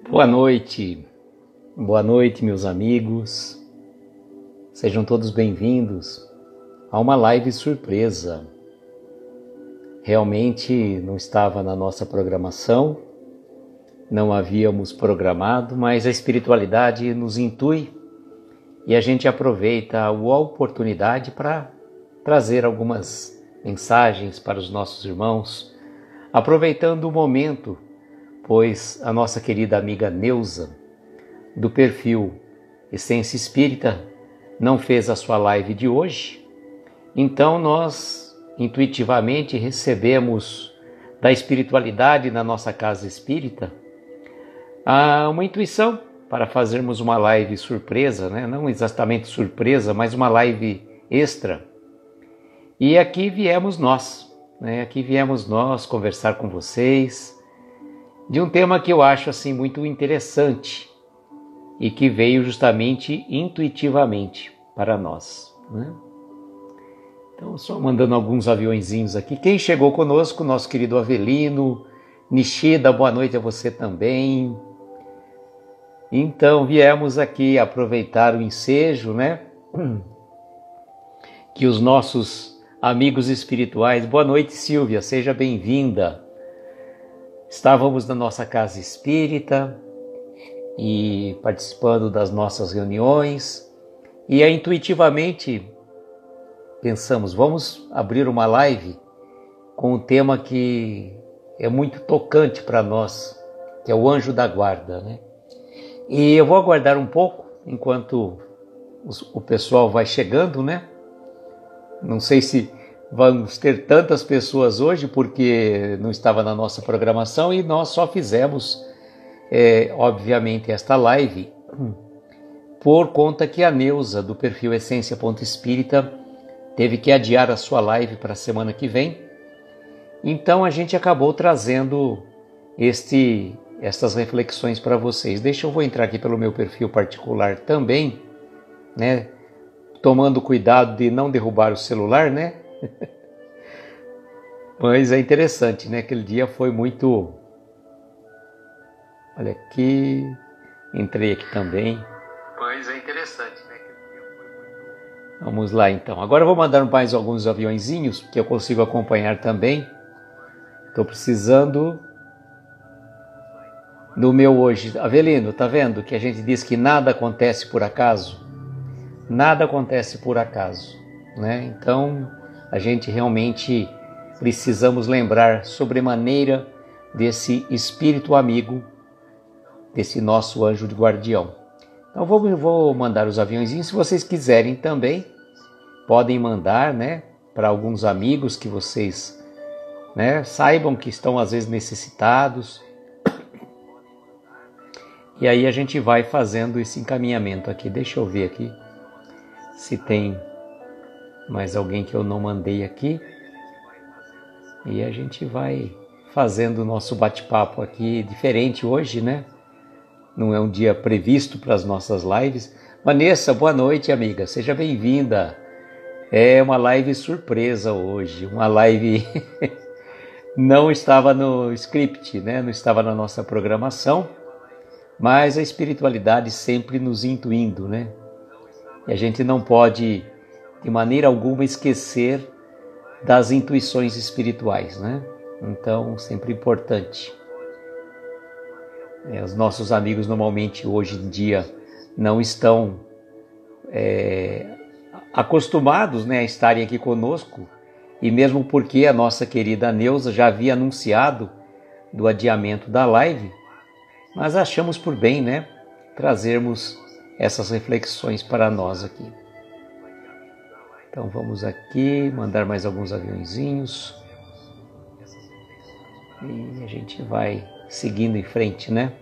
Boa noite, meus amigos. Sejam todos bem-vindos a uma live surpresa. Realmente não estava na nossa programação, não havíamos programado, mas a espiritualidade nos intui e a gente aproveita a oportunidade para trazer algumas mensagens para os nossos irmãos, aproveitando o momento, pois a nossa querida amiga Neuza, do perfil Essência Espírita, não fez a sua live de hoje, então nós intuitivamente recebemos da espiritualidade na nossa casa espírita uma intuição para fazermos uma live surpresa, né? Não exatamente surpresa, mas uma live extra. E aqui viemos nós, né? Aqui viemos nós conversar com vocês de um tema que eu acho assim muito interessante e que veio justamente intuitivamente para nós, né? Então, só mandando alguns aviõezinhos aqui. Quem chegou conosco, nosso querido Avelino, Nishida, boa noite a você também. Então, viemos aqui aproveitar o ensejo, né? Que os nossos amigos espirituais... Boa noite, Silvia, seja bem-vinda. Estávamos na nossa casa espírita e participando das nossas reuniões e intuitivamente pensamos, vamos abrir uma live com um tema que é muito tocante para nós, que é o anjo da guarda, né? E eu vou aguardar um pouco enquanto o pessoal vai chegando, né? Não sei se vamos ter tantas pessoas hoje, porque não estava na nossa programação e nós só fizemos, obviamente, esta live por conta que a Neuza, do perfil Essência.Espírita, teve que adiar a sua live para a semana que vem. Então a gente acabou trazendo estas reflexões para vocês. Eu vou entrar aqui pelo meu perfil particular também, né? Tomando cuidado de não derrubar o celular, né? Mas é interessante, né? Aquele dia foi muito... Olha aqui, entrei aqui também. Pois é interessante, né? Vamos lá então. Agora eu vou mandar mais alguns aviõezinhos que eu consigo acompanhar também. Estou precisando do meu hoje. Avelino, tá vendo que a gente diz que nada acontece por acaso? Nada acontece por acaso, né? Então a gente realmente precisamos lembrar sobremaneira desse espírito amigo, desse nosso anjo de guardião. Então vou mandar os aviãozinhos. Se vocês quiserem também, podem mandar, né, para alguns amigos que vocês, né, saibam que estão às vezes necessitados. E aí a gente vai fazendo esse encaminhamento aqui. Deixa eu ver aqui se tem mais alguém que eu não mandei aqui. E a gente vai fazendo o nosso bate-papo aqui diferente hoje, né? Não é um dia previsto para as nossas lives. Vanessa, boa noite, amiga. Seja bem-vinda. É uma live surpresa hoje. Uma live não estava no script, né? Não estava na nossa programação. Mas a espiritualidade sempre nos intuindo, né? E a gente não pode, de maneira alguma, esquecer das intuições espirituais, né? Então, sempre importante. Os nossos amigos normalmente hoje em dia não estão acostumados, né, a estarem aqui conosco, e mesmo porque a nossa querida Neuza já havia anunciado do adiamento da live, mas achamos por bem, né, trazermos essas reflexões para nós aqui. Então vamos aqui mandar mais alguns aviãozinhos e a gente vai seguindo em frente, né?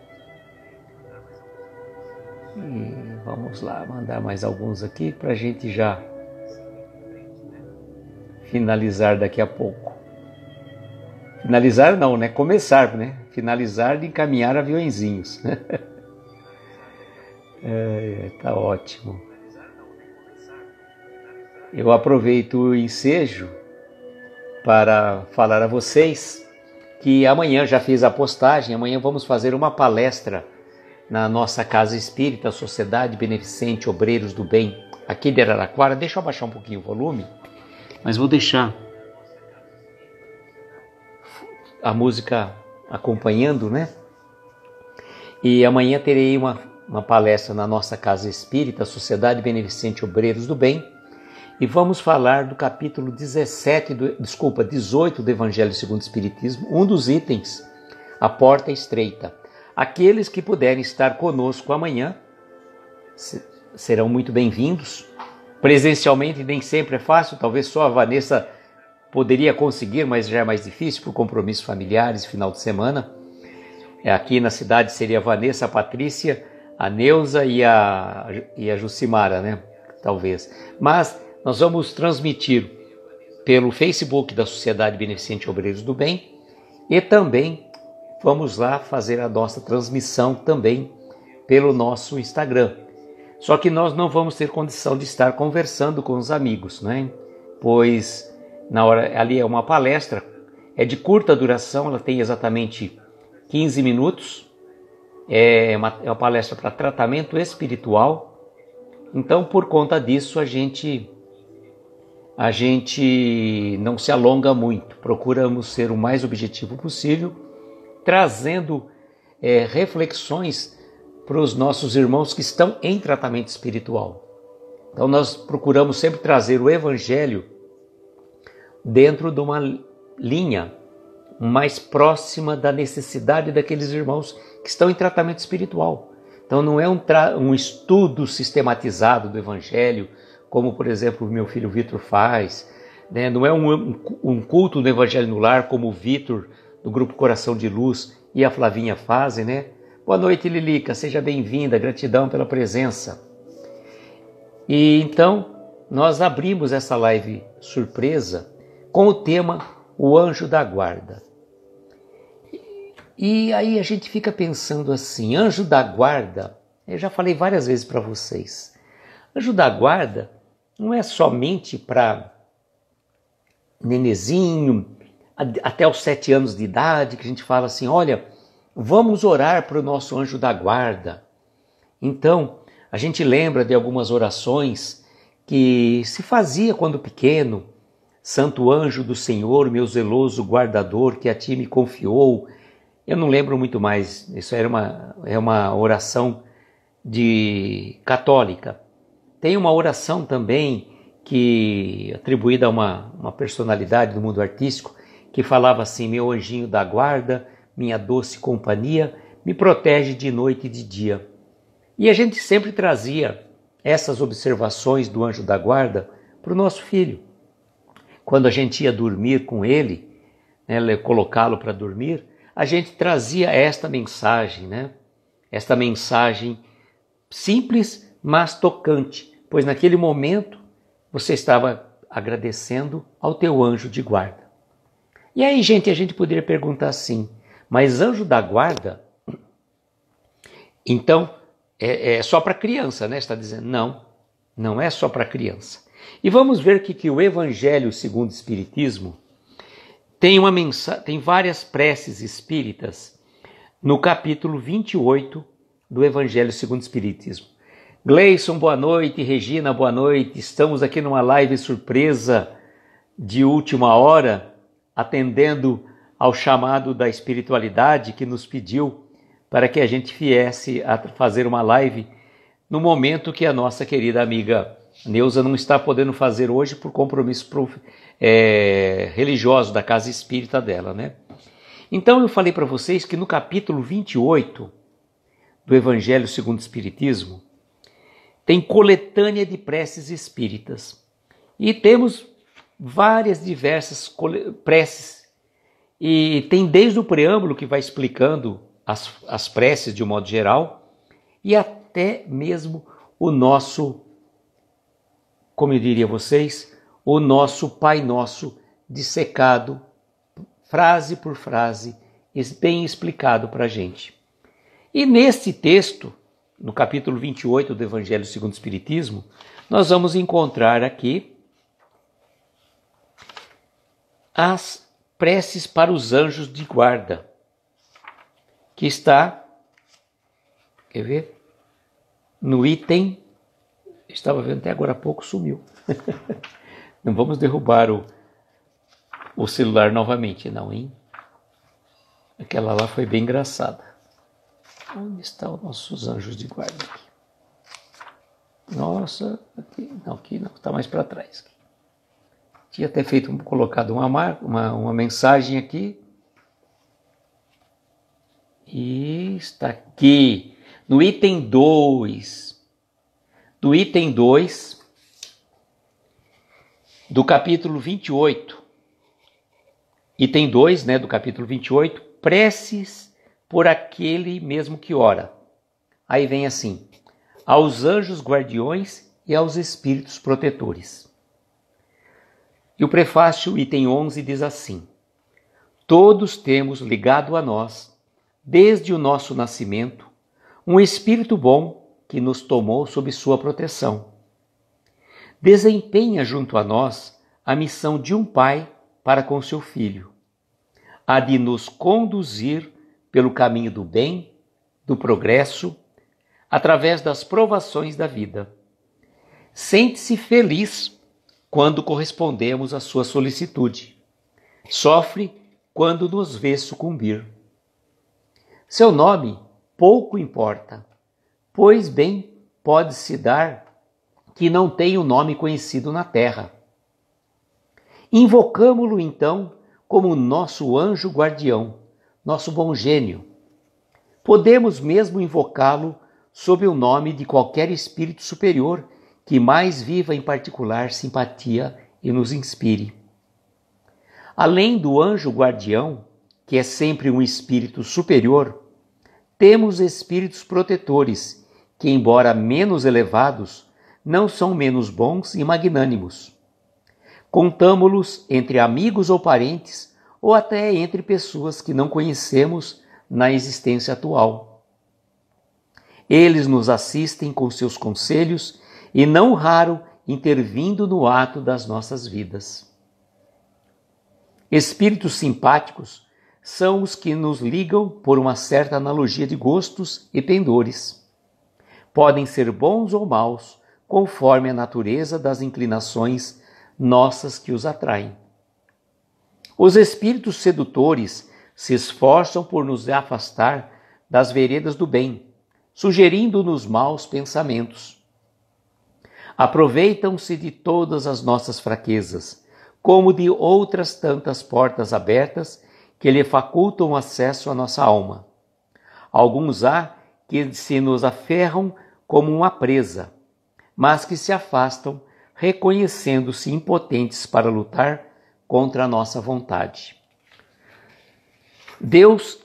E vamos lá, mandar mais alguns aqui para a gente já finalizar daqui a pouco. Finalizar não, né? Começar, né? Finalizar de encaminhar aviõezinhos. Tá ótimo. Eu aproveito o ensejo para falar a vocês que amanhã, já fiz a postagem, amanhã vamos fazer uma palestra na nossa Casa Espírita, Sociedade Beneficente Obreiros do Bem, aqui de Araraquara. Deixa eu abaixar um pouquinho o volume, mas vou deixar a música acompanhando, né? E amanhã terei uma palestra na nossa Casa Espírita, Sociedade Beneficente Obreiros do Bem, e vamos falar do capítulo 18 do Evangelho segundo o Espiritismo, um dos itens, a porta estreita. Aqueles que puderem estar conosco amanhã serão muito bem-vindos. Presencialmente nem sempre é fácil, talvez só a Vanessa poderia conseguir, mas já é mais difícil por compromissos familiares, final de semana. Aqui na cidade seria a Vanessa, a Patrícia, a Neuza e a Jucimara, né? Talvez. Mas nós vamos transmitir pelo Facebook da Sociedade Beneficente Obreiros do Bem e também vamos lá fazer a nossa transmissão também pelo nosso Instagram. Só que nós não vamos ter condição de estar conversando com os amigos, né? Pois na hora ali é uma palestra, é de curta duração, ela tem exatamente 15 minutos, é uma palestra para tratamento espiritual. Então, por conta disso, a gente não se alonga muito, procuramos ser o mais objetivo possível, trazendo reflexões para os nossos irmãos que estão em tratamento espiritual. Então nós procuramos sempre trazer o Evangelho dentro de uma linha mais próxima da necessidade daqueles irmãos que estão em tratamento espiritual. Então não é um estudo sistematizado do Evangelho, como por exemplo o meu filho Vitor faz, né? Não é um culto do Evangelho no Lar, como o Vitor do Grupo Coração de Luz e a Flavinha fazem, né? Boa noite, Lilica, seja bem-vinda, gratidão pela presença. E então nós abrimos essa live surpresa com o tema O Anjo da Guarda. E aí a gente fica pensando assim, anjo da guarda, eu já falei várias vezes para vocês, anjo da guarda não é somente para nenezinho, até os 7 anos de idade, que a gente fala assim, olha, vamos orar para o nosso anjo da guarda. Então, a gente lembra de algumas orações que se fazia quando pequeno, Santo anjo do Senhor, meu zeloso guardador, que a ti me confiou. Eu não lembro muito mais, isso é uma oração católica. Tem uma oração também atribuída a uma personalidade do mundo artístico, que falava assim, meu anjinho da guarda, minha doce companhia, me protege de noite e de dia. E a gente sempre trazia essas observações do anjo da guarda para o nosso filho. Quando a gente ia dormir com ele, né, colocá-lo para dormir, a gente trazia esta mensagem, né? Esta mensagem simples, mas tocante, pois naquele momento você estava agradecendo ao teu anjo de guarda. E aí, gente, a gente poderia perguntar assim, mas anjo da guarda, então é só para criança, né? Está dizendo, não é só para criança. E vamos ver que o Evangelho segundo o Espiritismo tem várias preces espíritas no capítulo 28 do Evangelho segundo o Espiritismo. Gleison, boa noite. Regina, boa noite. Estamos aqui numa live surpresa de última hora, atendendo ao chamado da espiritualidade que nos pediu para que a gente viesse a fazer uma live no momento que a nossa querida amiga Neuza não está podendo fazer hoje por compromisso religioso da casa espírita dela, né? Então eu falei para vocês que no capítulo 28 do Evangelho segundo o Espiritismo tem coletânea de preces espíritas e temos várias diversas preces e tem desde o preâmbulo que vai explicando as preces de um modo geral e até mesmo o nosso, como eu diria a vocês, o nosso Pai Nosso dissecado, frase por frase, bem explicado para a gente. E neste texto, no capítulo 28 do Evangelho segundo o Espiritismo, nós vamos encontrar aqui as preces para os anjos de guarda, que está Quer ver? No item, estava vendo até agora há pouco, sumiu. Não vamos derrubar o celular novamente, não, hein? Aquela lá foi bem engraçada. Onde estão os nossos anjos de guarda aqui? Nossa, aqui não, está mais para trás. Tinha até colocado uma mensagem aqui. E está aqui, no item 2. Do item 2, do capítulo 28. Item 2, do capítulo 28, preces por aquele mesmo que ora. Aí vem assim: aos anjos guardiões e aos espíritos protetores. E o prefácio, item 11, diz assim: todos temos ligado a nós, desde o nosso nascimento, um espírito bom que nos tomou sob sua proteção. Desempenha junto a nós a missão de um pai para com seu filho, a de nos conduzir pelo caminho do bem, do progresso, através das provações da vida. Sente-se feliz quando correspondemos à sua solicitude. Sofre quando nos vê sucumbir. Seu nome pouco importa, pois bem pode-se dar que não tem o nome conhecido na terra. Invocamo-lo então como nosso anjo guardião, nosso bom gênio. Podemos mesmo invocá-lo sob o nome de qualquer espírito superior que mais viva em particular simpatia e nos inspire. Além do anjo guardião, que é sempre um espírito superior, temos espíritos protetores, que, embora menos elevados, não são menos bons e magnânimos. Contamo-los entre amigos ou parentes, ou até entre pessoas que não conhecemos na existência atual. Eles nos assistem com seus conselhos e, não raro, intervindo no ato das nossas vidas. Espíritos simpáticos são os que nos ligam por uma certa analogia de gostos e pendores. Podem ser bons ou maus, conforme a natureza das inclinações nossas que os atraem. Os espíritos sedutores se esforçam por nos afastar das veredas do bem, sugerindo-nos maus pensamentos. Aproveitam-se de todas as nossas fraquezas, como de outras tantas portas abertas que lhe facultam acesso à nossa alma. Alguns há que se nos aferram como uma presa, mas que se afastam, reconhecendo-se impotentes para lutar contra a nossa vontade. Deus,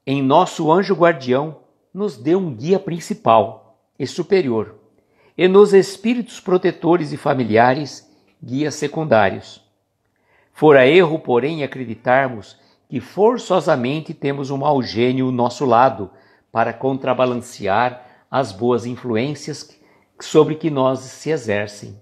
em nosso anjo guardião, nos deu um guia principal e superior, e nos espíritos protetores e familiares, guias secundários. Fora erro, porém, acreditarmos que forçosamente temos um mau gênio ao nosso lado para contrabalancear as boas influências sobre que nós se exercem.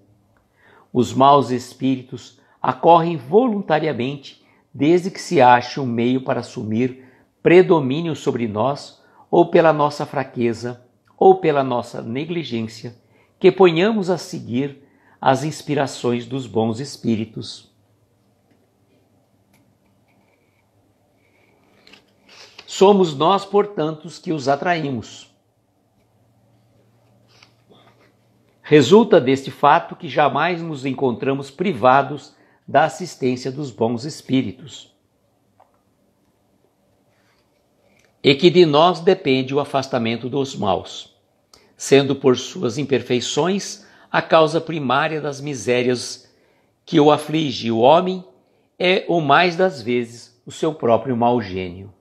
Os maus espíritos acorrem voluntariamente desde que se ache um meio para assumir predomínio sobre nós, ou pela nossa fraqueza, ou pela nossa negligência, que ponhamos a seguir as inspirações dos bons espíritos. Somos nós, portanto, que os atraímos. Resulta deste fato que jamais nos encontramos privados da assistência dos bons espíritos, e que de nós depende o afastamento dos maus, sendo por suas imperfeições a causa primária das misérias que o aflige o homem é, o mais das vezes, o seu próprio mau gênio.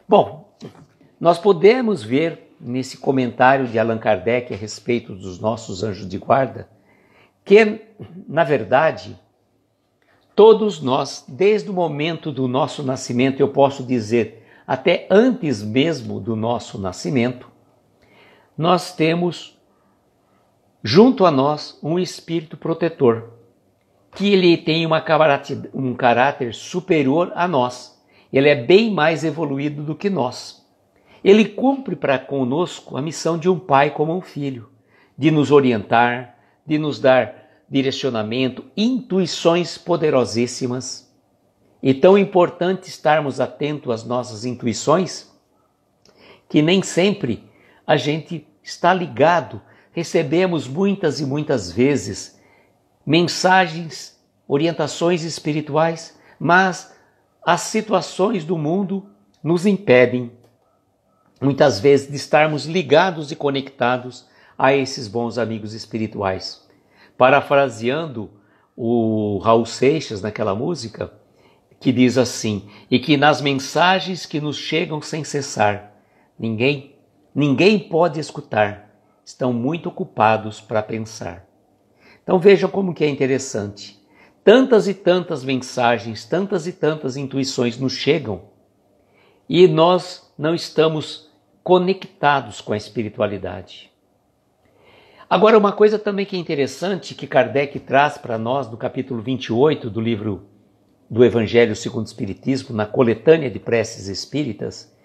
Bom, nós podemos ver nesse comentário de Allan Kardec a respeito dos nossos anjos de guarda, que, na verdade, todos nós, desde o momento do nosso nascimento, eu posso dizer, até antes mesmo do nosso nascimento, nós temos junto a nós um espírito protetor, que ele tem um caráter superior a nós. Ele é bem mais evoluído do que nós. Ele cumpre para conosco a missão de um pai como um filho, de nos orientar, de nos dar direcionamento, intuições poderosíssimas. E tão importante estarmos atentos às nossas intuições, que nem sempre a gente está ligado. Recebemos muitas e muitas vezes mensagens, orientações espirituais, mas as situações do mundo nos impedem, muitas vezes, de estarmos ligados e conectados a esses bons amigos espirituais. Parafraseando o Raul Seixas naquela música, que diz assim: e que nas mensagens que nos chegam sem cessar, ninguém pode escutar, estão muito ocupados para pensar. Então vejam como que é interessante. Tantas e tantas mensagens, tantas e tantas intuições nos chegam e nós não estamos conectados com a espiritualidade. Agora, uma coisa também que é interessante, que Kardec traz para nós no capítulo 28 do livro do Evangelho segundo o Espiritismo, na coletânea de preces espíritas,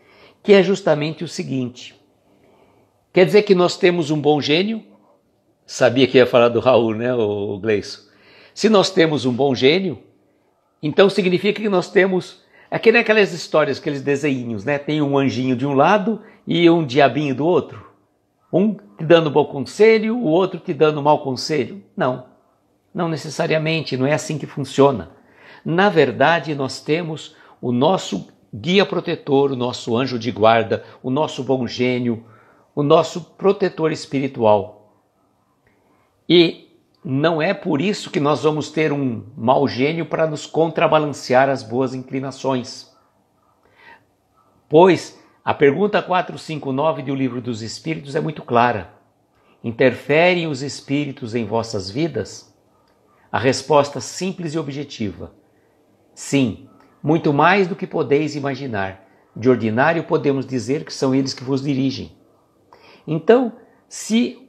que é justamente o seguinte: quer dizer que nós temos um bom gênio? Sabia que ia falar do Raul, né, o Gleison? Se nós temos um bom gênio, então significa que nós temos aquelas histórias, aqueles desenhinhos, né? Tem um anjinho de um lado e um diabinho do outro. Um te dando bom conselho, o outro te dando mau conselho. Não necessariamente, não é assim que funciona. Na verdade, nós temos o nosso guia protetor, o nosso anjo de guarda, o nosso bom gênio, o nosso protetor espiritual. E não é por isso que nós vamos ter um mau gênio para nos contrabalancear as boas inclinações. Pois a pergunta 459 do Livro dos Espíritos é muito clara. Interferem os espíritos em vossas vidas? A resposta simples e objetiva: sim, muito mais do que podeis imaginar. De ordinário podemos dizer que são eles que vos dirigem. Então, se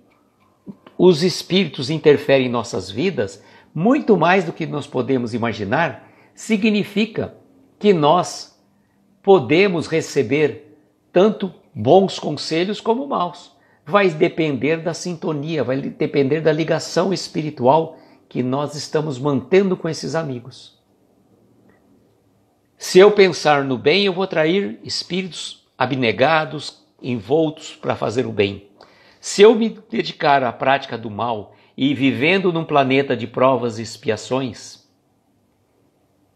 os espíritos interferem em nossas vidas, muito mais do que nós podemos imaginar, significa que nós podemos receber tanto bons conselhos como maus. Vai depender da sintonia, vai depender da ligação espiritual que nós estamos mantendo com esses amigos. Se eu pensar no bem, eu vou atrair espíritos abnegados, envoltos para fazer o bem. Se eu me dedicar à prática do mal e vivendo num planeta de provas e expiações,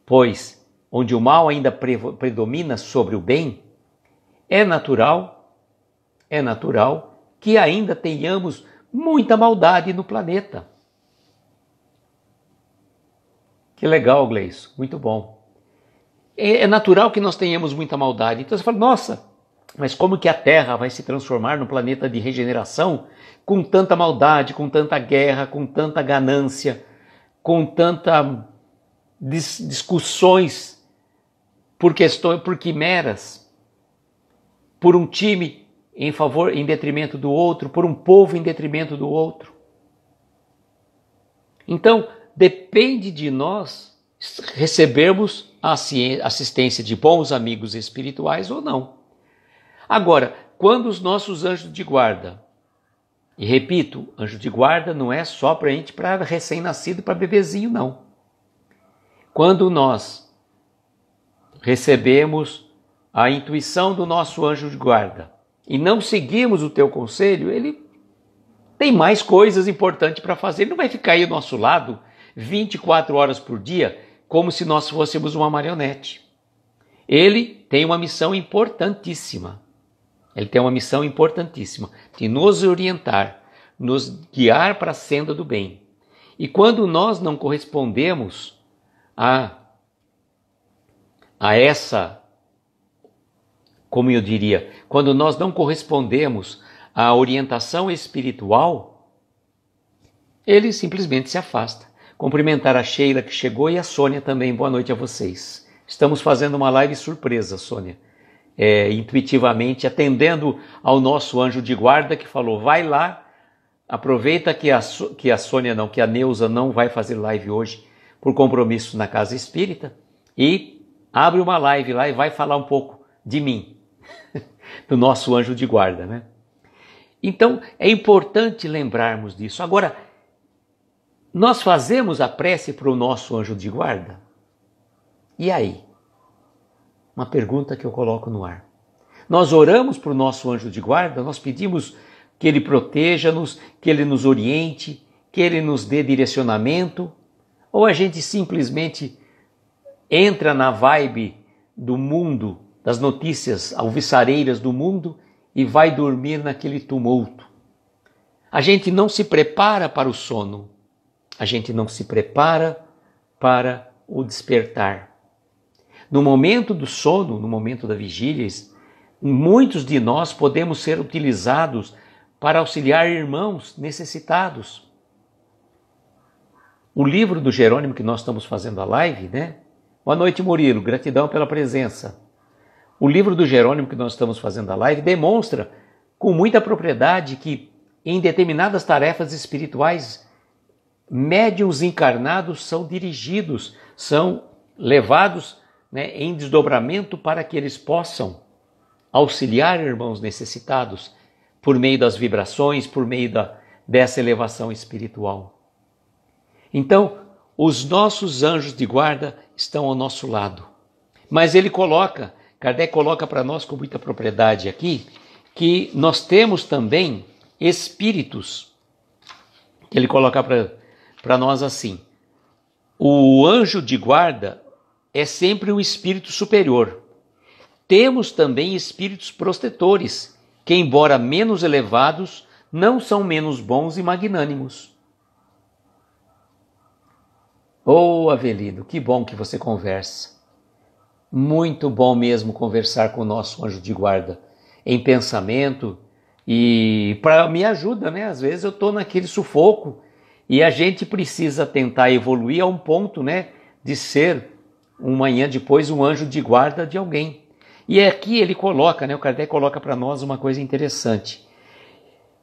pois onde o mal ainda predomina sobre o bem, é natural que ainda tenhamos muita maldade no planeta. Que legal, Gleison, muito bom. É natural que nós tenhamos muita maldade. Então você fala, nossa, mas como que a Terra vai se transformar num planeta de regeneração com tanta maldade, com tanta guerra, com tanta ganância, com tanta discussões por quimeras, por um time em detrimento do outro, por um povo em detrimento do outro? Então, depende de nós recebermos a assistência de bons amigos espirituais ou não. Agora, quando os nossos anjos de guarda, e repito, anjo de guarda não é só para recém-nascido, para bebezinho, não. Quando nós recebemos a intuição do nosso anjo de guarda e não seguimos o teu conselho, ele tem mais coisas importantes para fazer. Ele não vai ficar aí ao nosso lado 24 horas por dia como se nós fôssemos uma marionete. Ele tem uma missão importantíssima. Ele tem uma missão importantíssima de nos orientar, nos guiar para a senda do bem. E quando nós não correspondemos a essa, como eu diria, quando nós não correspondemos à orientação espiritual, ele simplesmente se afasta. Cumprimentar a Sheila que chegou e a Sônia também. Boa noite a vocês. Estamos fazendo uma live surpresa, Sônia. Intuitivamente, atendendo ao nosso anjo de guarda que falou, vai lá, aproveita que a Neuza não vai fazer live hoje por compromisso na Casa Espírita e abre uma live lá e vai falar um pouco de mim. do nosso anjo de guarda, né? Então, é importante lembrarmos disso. Agora, nós fazemos a prece para o nosso anjo de guarda? E aí? Uma pergunta que eu coloco no ar. Nós oramos para o nosso anjo de guarda, nós pedimos que ele proteja-nos, que ele nos oriente, que ele nos dê direcionamento, ou a gente simplesmente entra na vibe do mundo, das notícias alvissareiras do mundo e vai dormir naquele tumulto. A gente não se prepara para o sono, a gente não se prepara para o despertar. No momento do sono, no momento da vigília, muitos de nós podemos ser utilizados para auxiliar irmãos necessitados. O livro do Jerônimo que nós estamos fazendo a live, né? Boa noite, Murilo, gratidão pela presença. O livro do Jerônimo que nós estamos fazendo a live demonstra com muita propriedade que em determinadas tarefas espirituais, médiuns encarnados são dirigidos, são levados, né, em desdobramento para que eles possam auxiliar irmãos necessitados por meio das vibrações, por meio dessa elevação espiritual. Então, os nossos anjos de guarda estão ao nosso lado. Mas Kardec coloca para nós com muita propriedade aqui, que nós temos também espíritos, que ele coloca para nós assim: o anjo de guarda é sempre um espírito superior. Temos também espíritos protetores, que embora menos elevados, não são menos bons e magnânimos. Ô Avelino, que bom que você conversa. Muito bom mesmo conversar com o nosso anjo de guarda em pensamento e me ajuda, né? Às vezes eu estou naquele sufoco e a gente precisa tentar evoluir a um ponto, né, de ser amanhã depois um anjo de guarda de alguém. E aqui ele coloca, né, o Kardec coloca para nós uma coisa interessante,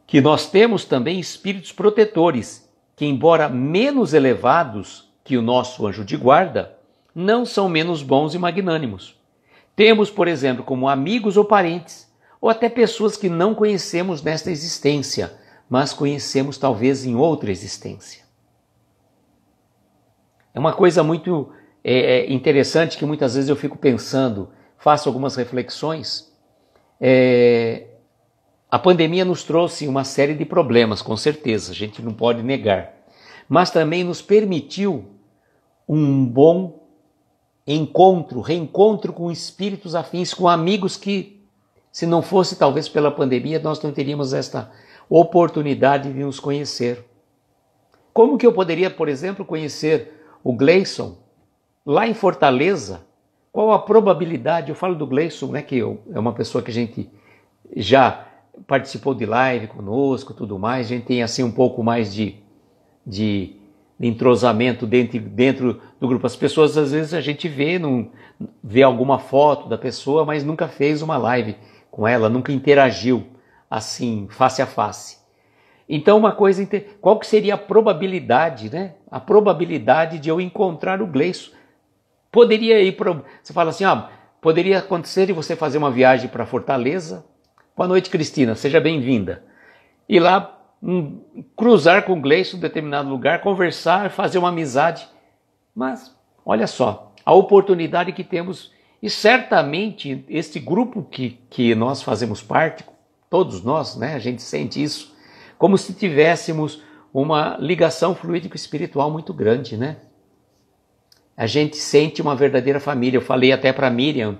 que nós temos também espíritos protetores, que embora menos elevados que o nosso anjo de guarda, não são menos bons e magnânimos. Temos, por exemplo, como amigos ou parentes, ou até pessoas que não conhecemos nesta existência, mas conhecemos talvez em outra existência. É uma coisa muito interessante que muitas vezes eu fico pensando, faço algumas reflexões. A pandemia nos trouxe uma série de problemas, com certeza, a gente não pode negar, mas também nos permitiu um bom reencontro com espíritos afins, com amigos que, se não fosse talvez pela pandemia, nós não teríamos esta oportunidade de nos conhecer. Como que eu poderia, por exemplo, conhecer o Gleison lá em Fortaleza? Qual a probabilidade? Eu falo do Gleison, né, que é uma pessoa que a gente já participou de live conosco, tudo mais, a gente tem assim um pouco mais de entrosamento dentro do grupo. As pessoas, às vezes, a gente vê alguma foto da pessoa, mas nunca fez uma live com ela, nunca interagiu assim, face a face. Então, uma coisa, qual que seria a probabilidade, né? A probabilidade de eu encontrar o Gleison. Poderia ir para... Você fala assim, poderia acontecer de você fazer uma viagem para Fortaleza. Boa noite, Cristina, seja bem-vinda. E lá cruzar com o Gleison em determinado lugar, conversar, fazer uma amizade. Mas, olha só, a oportunidade que temos, e certamente este grupo que nós fazemos parte, todos nós, né, a gente sente isso, como se tivéssemos uma ligação fluídico-espiritual muito grande, né? A gente sente uma verdadeira família. Eu falei até para a Miriam,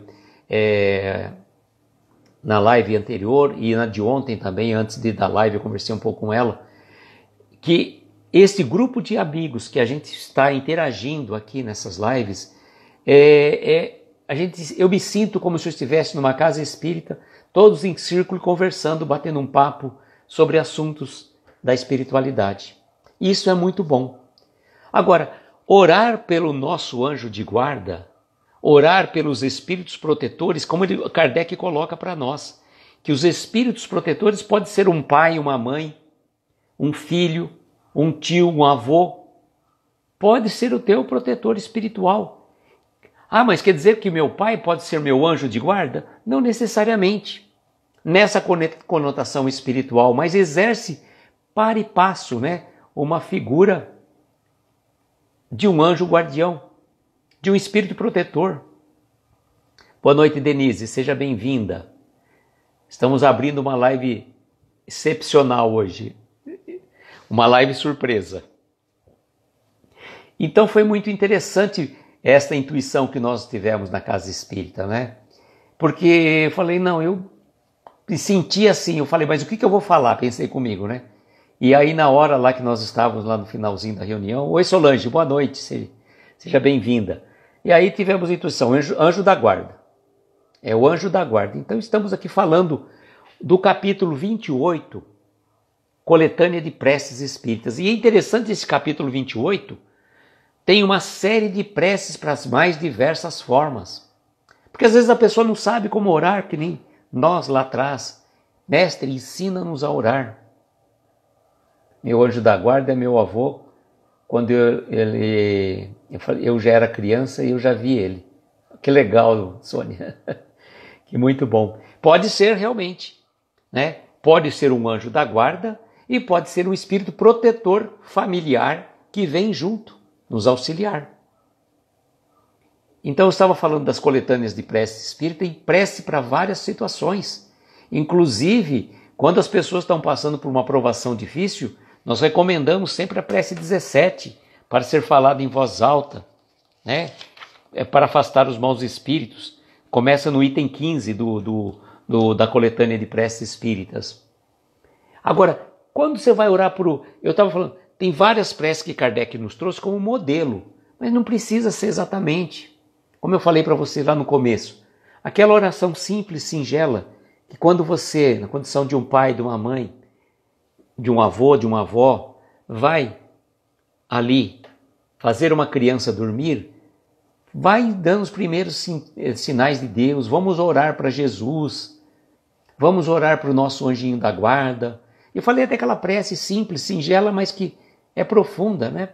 na live anterior e na de ontem também, antes da live eu conversei um pouco com ela, que esse grupo de amigos que a gente está interagindo aqui nessas lives, eu me sinto como se eu estivesse numa casa espírita, todos em círculo conversando, batendo um papo sobre assuntos da espiritualidade. Isso é muito bom. Agora, orar pelo nosso anjo de guarda, orar pelos espíritos protetores, como Kardec coloca para nós, que os espíritos protetores podem ser um pai, uma mãe, um filho, um tio, um avô, pode ser o teu protetor espiritual. Mas quer dizer que meu pai pode ser meu anjo de guarda? Não necessariamente. nessa conotação espiritual, mas exerce par e passo, né, uma figura de um anjo guardião, de um espírito protetor. Boa noite, Denise, seja bem-vinda. Estamos abrindo uma live excepcional hoje, uma live surpresa. Então foi muito interessante esta intuição que nós tivemos na Casa Espírita, né? Porque eu falei, não, eu me senti assim, eu falei, mas o que eu vou falar? Pensei comigo, né? E aí na hora lá que nós estávamos lá no finalzinho da reunião, oi Solange, boa noite, seja bem-vinda. E aí tivemos a intuição, anjo da guarda. É o anjo da guarda. Então estamos aqui falando do capítulo 28, Coletânea de Preces Espíritas. E é interessante esse capítulo 28, tem uma série de preces para as mais diversas formas. Porque às vezes a pessoa não sabe como orar, que nem nós lá atrás. Mestre, ensina-nos a orar. Meu anjo da guarda é meu avô. Quando eu já era criança e eu já vi ele. Que legal, Sônia. Que muito bom. Pode ser realmente, né? Pode ser um anjo da guarda e pode ser um espírito protetor familiar que vem junto nos auxiliar. Então eu estava falando das coletâneas de prece espírita e prece para várias situações. Inclusive, quando as pessoas estão passando por uma provação difícil, nós recomendamos sempre a prece 17, para ser falada em voz alta, né? É para afastar os maus espíritos. Começa no item 15 da coletânea de preces espíritas. Agora, quando você vai orar por... Eu estava falando, tem várias preces que Kardec nos trouxe como modelo, mas não precisa ser exatamente. Como eu falei para você lá no começo, aquela oração simples, singela, que quando você, na condição de um pai, de uma mãe, de um avô, de uma avó, vai ali fazer uma criança dormir, vai dando os primeiros sinais de Deus, vamos orar para Jesus, vamos orar para o nosso anjinho da guarda. Eu falei até aquela prece simples, singela, mas que é profunda, né?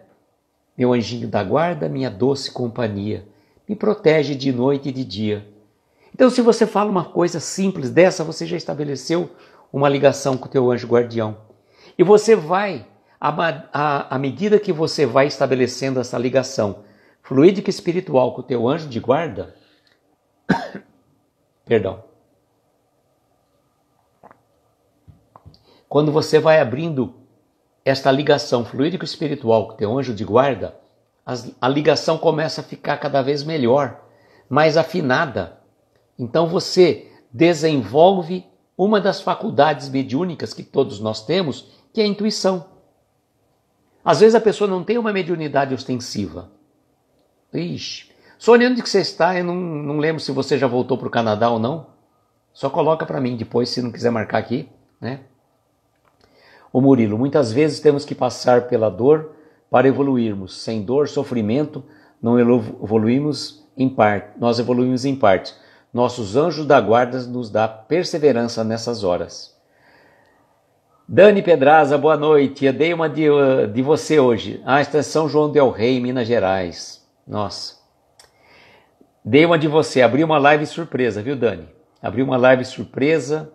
Meu anjinho da guarda, minha doce companhia, me protege de noite e de dia. Então, se você fala uma coisa simples dessa, você já estabeleceu uma ligação com o teu anjo guardião. E você vai, à medida que você vai estabelecendo essa ligação fluídica e espiritual com o teu anjo de guarda, perdão, quando você vai abrindo esta ligação fluídica e espiritual com o teu anjo de guarda, a ligação começa a ficar cada vez melhor, mais afinada. Então você desenvolve uma das faculdades mediúnicas que todos nós temos, que é a intuição. Às vezes a pessoa não tem uma mediunidade ostensiva. Ixi, Sônia, onde que você está? Eu não lembro se você já voltou para o Canadá ou não. Só coloca para mim depois, se não quiser marcar aqui, né? O Murilo, muitas vezes temos que passar pela dor para evoluirmos. Sem dor, sofrimento, não evoluímos em parte. Nós evoluímos em parte. Nossos anjos da guarda nos dá perseverança nessas horas. Dani Pedraza, boa noite. Eu dei uma de você hoje. Está em São João del Rei, Minas Gerais. Nossa. Dei uma de você. Abri uma live surpresa, viu, Dani? Abri uma live surpresa.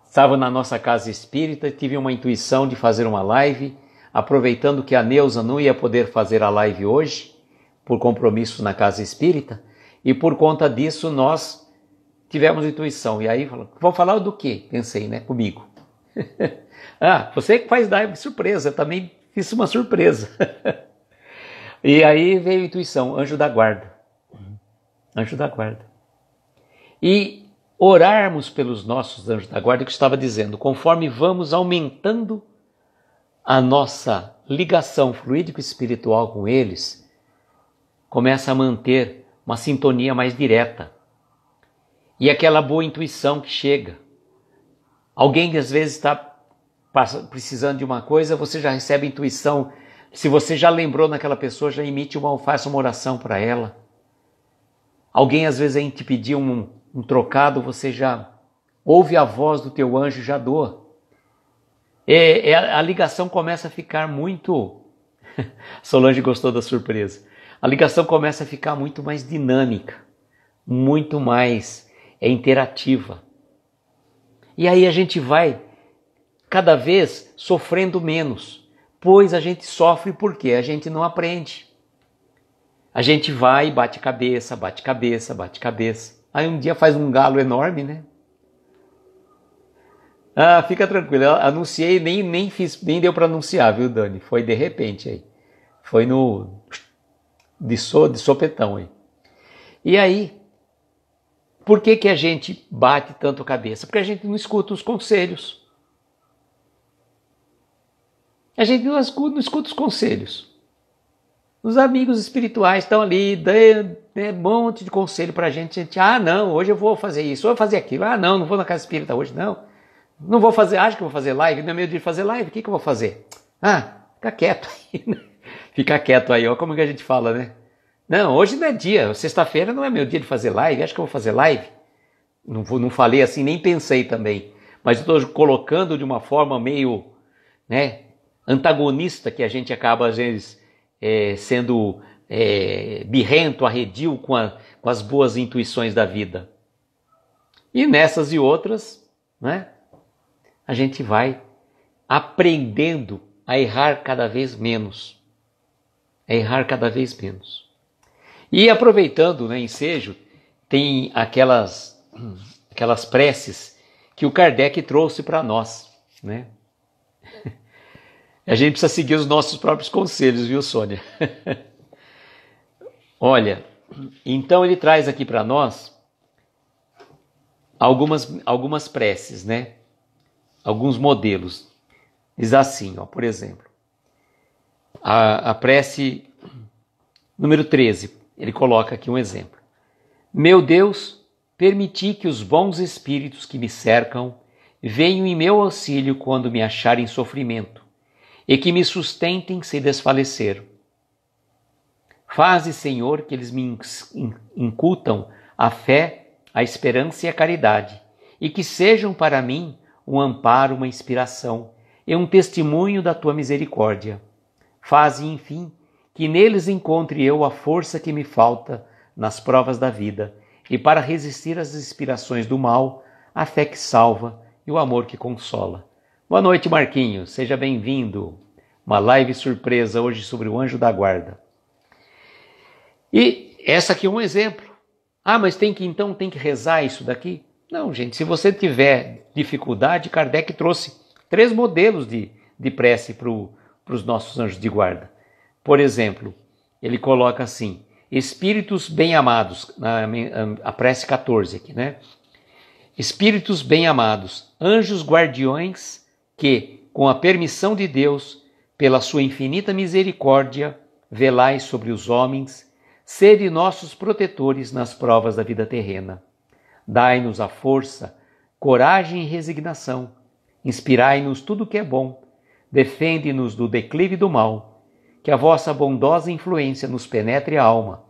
Estava na nossa casa espírita, tive uma intuição de fazer uma live, aproveitando que a Neuza não ia poder fazer a live hoje, por compromisso na casa espírita, e por conta disso nós tivemos intuição. E aí, vou falar do quê? Pensei, né, comigo. Você que faz live surpresa, eu também fiz uma surpresa. E aí veio a intuição, anjo da guarda. Anjo da guarda. E orarmos pelos nossos anjos da guarda, que eu estava dizendo, conforme vamos aumentando a nossa ligação fluídica espiritual com eles, começa a manter uma sintonia mais direta. E aquela boa intuição que chega. Alguém que às vezes está precisando de uma coisa, você já recebe intuição. Se você já lembrou naquela pessoa, já faça uma oração para ela. Alguém às vezes vem te pedir um trocado, você já ouve a voz do teu anjo e já doa. A ligação começa a ficar muito... Solange gostou da surpresa. A ligação começa a ficar muito mais dinâmica, muito mais interativa. E aí a gente vai cada vez sofrendo menos, pois a gente sofre porque a gente não aprende. A gente vai e bate cabeça, bate cabeça, bate cabeça. Aí um dia faz um galo enorme, né? Ah, fica tranquilo, eu anunciei, nem deu para anunciar, viu, Dani? Foi de repente aí. Foi de sopetão aí. E aí, por que a gente bate tanto cabeça? Porque a gente não escuta os conselhos. A gente não escuta os conselhos. Os amigos espirituais estão ali, dando um monte de conselho pra gente. Não, hoje eu vou fazer isso, eu vou fazer aquilo. Não vou na casa espírita hoje, não. Não vou fazer, acho que vou fazer live, não é meu dia de fazer live, o que eu vou fazer? Fica quieto aí, né? Fica quieto aí, ó, como que a gente fala, né? Não, hoje não é dia, sexta-feira não é meu dia de fazer live, acho que eu vou fazer live. Não falei assim, nem pensei também, mas estou colocando de uma forma meio, né, antagonista, que a gente acaba às vezes sendo birrento, arredio com as boas intuições da vida. E nessas e outras, né, a gente vai aprendendo a errar cada vez menos. A errar cada vez menos. E aproveitando, né, ensejo, tem aquelas preces que o Kardec trouxe para nós, né? A gente precisa seguir os nossos próprios conselhos, viu, Sônia? Olha, então ele traz aqui para nós algumas preces, né? Alguns modelos. Diz assim, ó, por exemplo, a prece número 13, ele coloca aqui um exemplo. Meu Deus, permiti que os bons espíritos que me cercam venham em meu auxílio quando me acharem em sofrimento e que me sustentem se desfalecer. Faze, Senhor, que eles me incutam a fé, a esperança e a caridade, e que sejam para mim um amparo, uma inspiração e um testemunho da tua misericórdia. Faze, enfim, que neles encontre eu a força que me falta nas provas da vida, e para resistir às inspirações do mal, a fé que salva e o amor que consola. Boa noite, Marquinhos, seja bem-vindo. Uma live surpresa hoje sobre o anjo da guarda. E essa aqui é um exemplo. Mas tem que rezar isso daqui? Não, gente, se você tiver dificuldade, Kardec trouxe 3 modelos de prece para os nossos anjos de guarda. Por exemplo, ele coloca assim, espíritos bem-amados, a prece 14 aqui, né? Espíritos bem-amados, anjos guardiões que, com a permissão de Deus, pela sua infinita misericórdia, velai sobre os homens, sede nossos protetores nas provas da vida terrena. Dai-nos a força, coragem e resignação, inspirai-nos tudo o que é bom, defende-nos do declive do mal, que a vossa bondosa influência nos penetre a alma.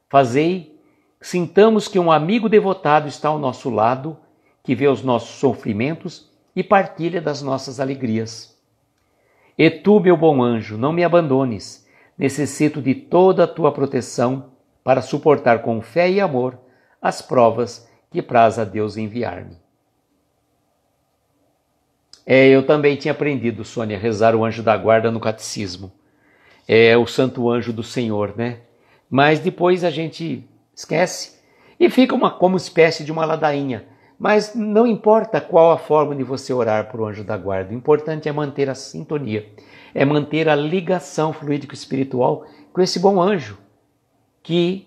Fazei, sintamos que um amigo devotado está ao nosso lado, que vê os nossos sofrimentos e partilha das nossas alegrias. E tu, meu bom anjo, não me abandones, necessito de toda a tua proteção para suportar com fé e amor as provas que praz a Deus enviar-me. Eu também tinha aprendido, Sônia, a rezar o anjo da guarda no catecismo. É o santo anjo do Senhor, né? Mas depois a gente esquece e fica como espécie de uma ladainha. Mas não importa qual a forma de você orar para o anjo da guarda, o importante é manter a sintonia, é manter a ligação fluídico-espiritual com esse bom anjo. E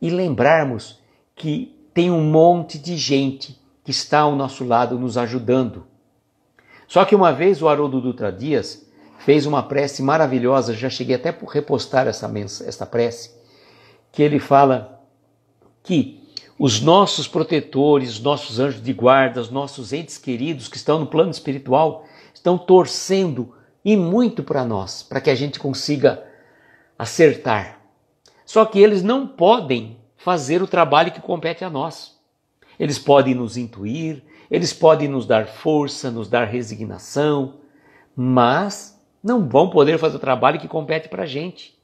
lembrarmos que tem um monte de gente que está ao nosso lado nos ajudando. Só que uma vez o Haroldo Dutra Dias fez uma prece maravilhosa, já cheguei até por repostar essa prece, que ele fala que os nossos protetores, os nossos anjos de guarda, os nossos entes queridos que estão no plano espiritual, estão torcendo e muito para nós, para que a gente consiga acertar. Só que eles não podem fazer o trabalho que compete a nós. Eles podem nos intuir, eles podem nos dar força, nos dar resignação, mas não vão poder fazer o trabalho que compete para a gente.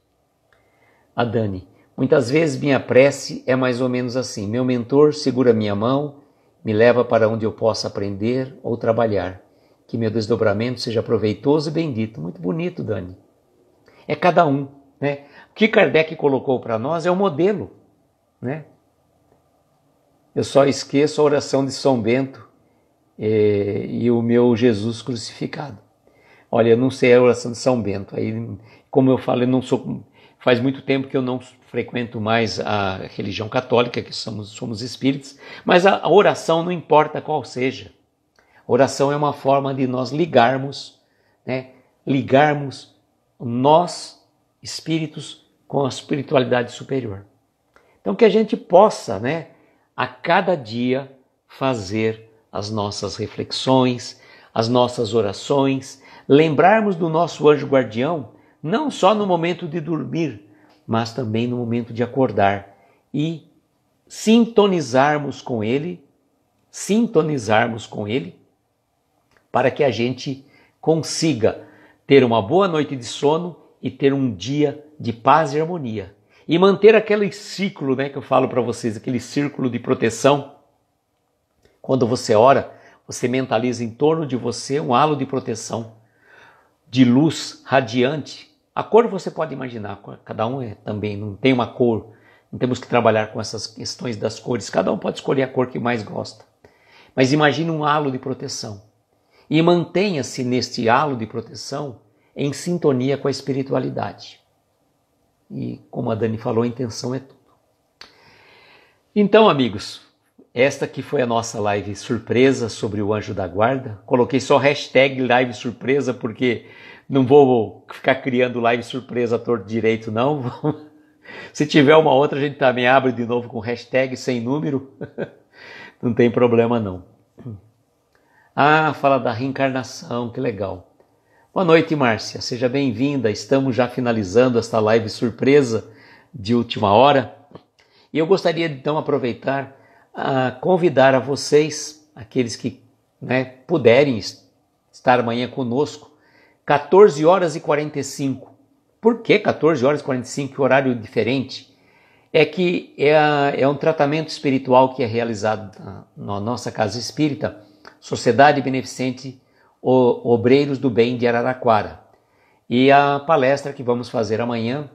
A Dani, muitas vezes minha prece é mais ou menos assim, meu mentor segura minha mão me leva para onde eu possa aprender ou trabalhar. Que meu desdobramento seja proveitoso e bendito. Muito bonito, Dani. É cada um, né? O que Kardec colocou para nós é o modelo, né? Eu só esqueço a oração de São Bento e o meu Jesus crucificado. Olha, eu não sei a oração de São Bento. Aí, como eu falo, eu não sou. Faz muito tempo que eu não frequento mais a religião católica, que somos espíritas, mas a oração não importa qual seja. A oração é uma forma de nós ligarmos, né? Ligarmos nós, espíritos, com a espiritualidade superior. Então que a gente possa, né, a cada dia fazer as nossas reflexões, as nossas orações, lembrarmos do nosso anjo guardião, não só no momento de dormir, mas também no momento de acordar e sintonizarmos com ele, para que a gente consiga ter uma boa noite de sono e ter um dia de paz e harmonia. E manter aquele ciclo, né, que eu falo para vocês, aquele círculo de proteção. Quando você ora, você mentaliza em torno de você um halo de proteção, de luz radiante. A cor você pode imaginar, cada um também não tem uma cor, não temos que trabalhar com essas questões das cores, cada um pode escolher a cor que mais gosta. Mas imagine um halo de proteção e mantenha-se neste halo de proteção em sintonia com a espiritualidade. E como a Dani falou, a intenção é tudo. Então, amigos, esta que foi a nossa live surpresa sobre o anjo da guarda. Coloquei só hashtag live surpresa porque não vou ficar criando live surpresa a torto direito, não. Se tiver uma outra, a gente também abre de novo com hashtag sem número. Não tem problema, não. Ah, fala da reencarnação, que legal. Boa noite, Márcia. Seja bem-vinda. Estamos já finalizando esta live surpresa de última hora. E eu gostaria, então, aproveitar a convidar a vocês, aqueles que, né, puderem estar amanhã conosco, 14 horas e 45. Por que 14 horas e 45? Que horário diferente? É que é um tratamento espiritual que é realizado na nossa casa espírita, Sociedade Beneficente Obreiros do Bem de Araraquara. E a palestra que vamos fazer amanhã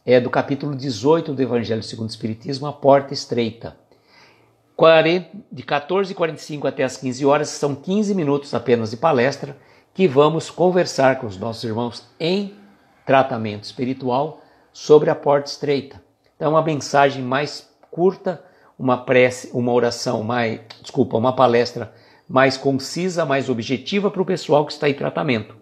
é do capítulo 18 do Evangelho segundo o Espiritismo, A Porta Estreita. De 14h45 até as 15 horas, são 15 minutos apenas de palestra, que vamos conversar com os nossos irmãos em tratamento espiritual sobre a porta estreita. Então, uma mensagem mais curta, uma palestra mais concisa, mais objetiva para o pessoal que está em tratamento.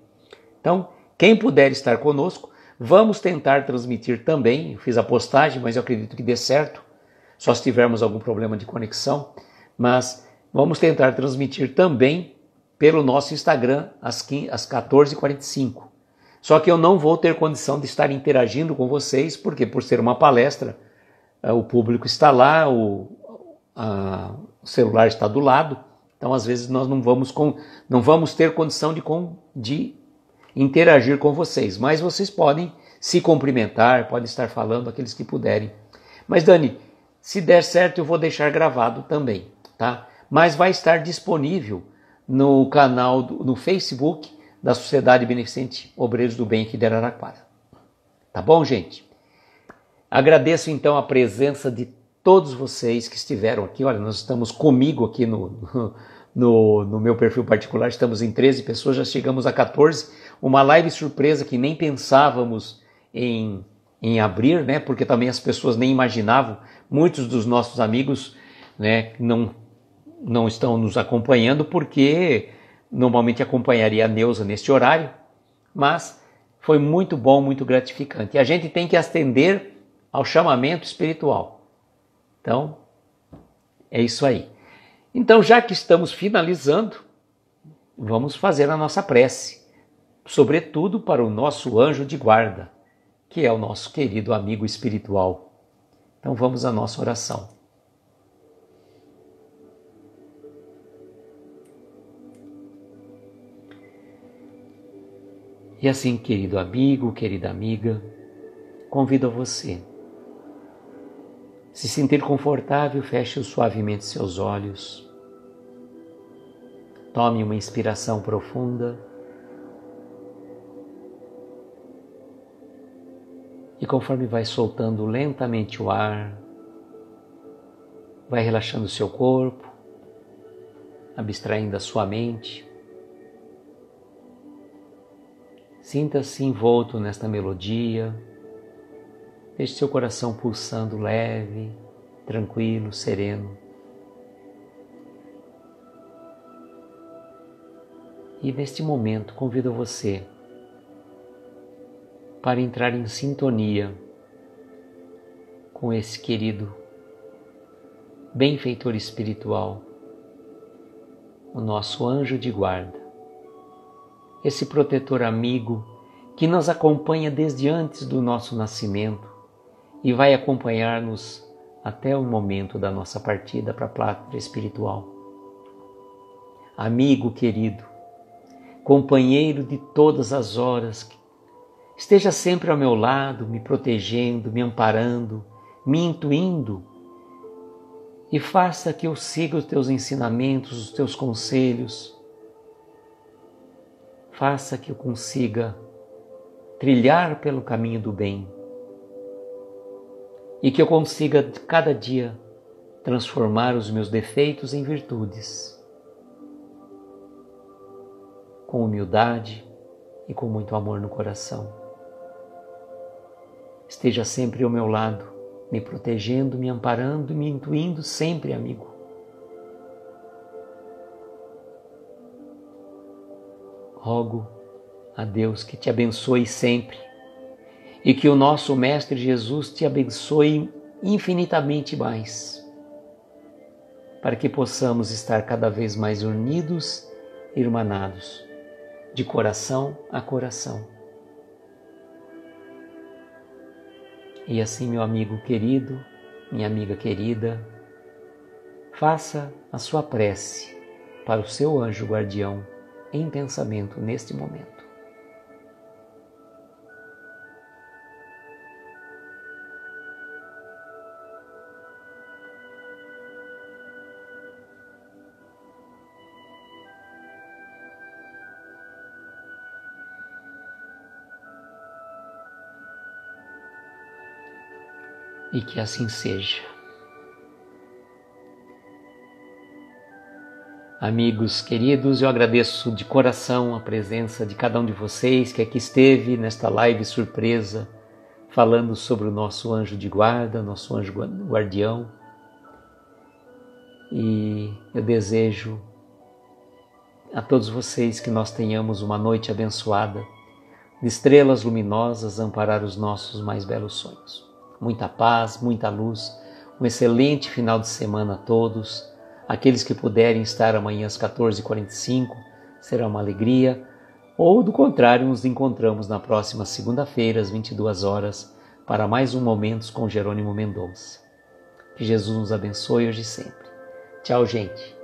Então, quem puder estar conosco, vamos tentar transmitir também. Eu fiz a postagem, mas eu acredito que dê certo, só se tivermos algum problema de conexão, mas vamos tentar transmitir também pelo nosso Instagram às 14h45. Só que eu não vou ter condição de estar interagindo com vocês, porque por ser uma palestra, o público está lá, o celular está do lado, então às vezes nós não vamos ter condição de interagir com vocês, mas vocês podem se cumprimentar, podem estar falando, aqueles que puderem. Mas Dani, se der certo eu vou deixar gravado também, tá? Mas vai estar disponível no canal, no Facebook da Sociedade Beneficente Obreiros do Bem aqui de Araraquara. Tá bom, gente? Agradeço então a presença de todos vocês que estiveram aqui. Olha, nós estamos comigo aqui no meu perfil particular, estamos em 13 pessoas, já chegamos a 14. Uma live surpresa que nem pensávamos em abrir, né? Porque também as pessoas nem imaginavam. Muitos dos nossos amigos, né, não estão nos acompanhando porque normalmente acompanharia a Neuza neste horário, mas foi muito bom, muito gratificante. E a gente tem que atender ao chamamento espiritual. Então, é isso aí. Então, já que estamos finalizando, vamos fazer a nossa prece, sobretudo para o nosso anjo de guarda, que é o nosso querido amigo espiritual. Então, vamos à nossa oração. E assim, querido amigo, querida amiga, convido a você. Se sentir confortável, feche suavemente seus olhos Tome uma inspiração profunda. E conforme vai soltando lentamente o ar, vai relaxando o seu corpo, abstraindo a sua mente. Sinta-se envolto nesta melodia. Deixe seu coração pulsando leve, tranquilo, sereno. E neste momento convido você para entrar em sintonia com esse querido benfeitor espiritual, o nosso anjo de guarda, esse protetor amigo que nos acompanha desde antes do nosso nascimento e vai acompanhar-nos até o momento da nossa partida para a pátria espiritual. Amigo querido, companheiro de todas as horas, esteja sempre ao meu lado, me protegendo, me amparando, me intuindo, e faça que eu siga os teus ensinamentos, os teus conselhos. Faça que eu consiga trilhar pelo caminho do bem e que eu consiga cada dia transformar os meus defeitos em virtudes, com humildade e com muito amor no coração. Esteja sempre ao meu lado, me protegendo, me amparando e me intuindo sempre, amigo. Rogo a Deus que te abençoe sempre e que o nosso Mestre Jesus te abençoe infinitamente mais, para que possamos estar cada vez mais unidos e irmanados, de coração a coração. E assim, meu amigo querido, minha amiga querida, faça a sua prece para o seu anjo guardião em pensamento neste momento. E que assim seja. Amigos queridos, eu agradeço de coração a presença de cada um de vocês que aqui esteve nesta live surpresa, falando sobre o nosso anjo de guarda, nosso anjo guardião. E eu desejo a todos vocês que nós tenhamos uma noite abençoada, de estrelas luminosas a amparar os nossos mais belos sonhos. Muita paz, muita luz, um excelente final de semana a todos. Aqueles que puderem estar amanhã às 14h45, será uma alegria. Ou, do contrário, nos encontramos na próxima segunda-feira, às 22 horas, para mais um Momentos com Jerônimo Mendonça. Que Jesus nos abençoe hoje e sempre. Tchau, gente.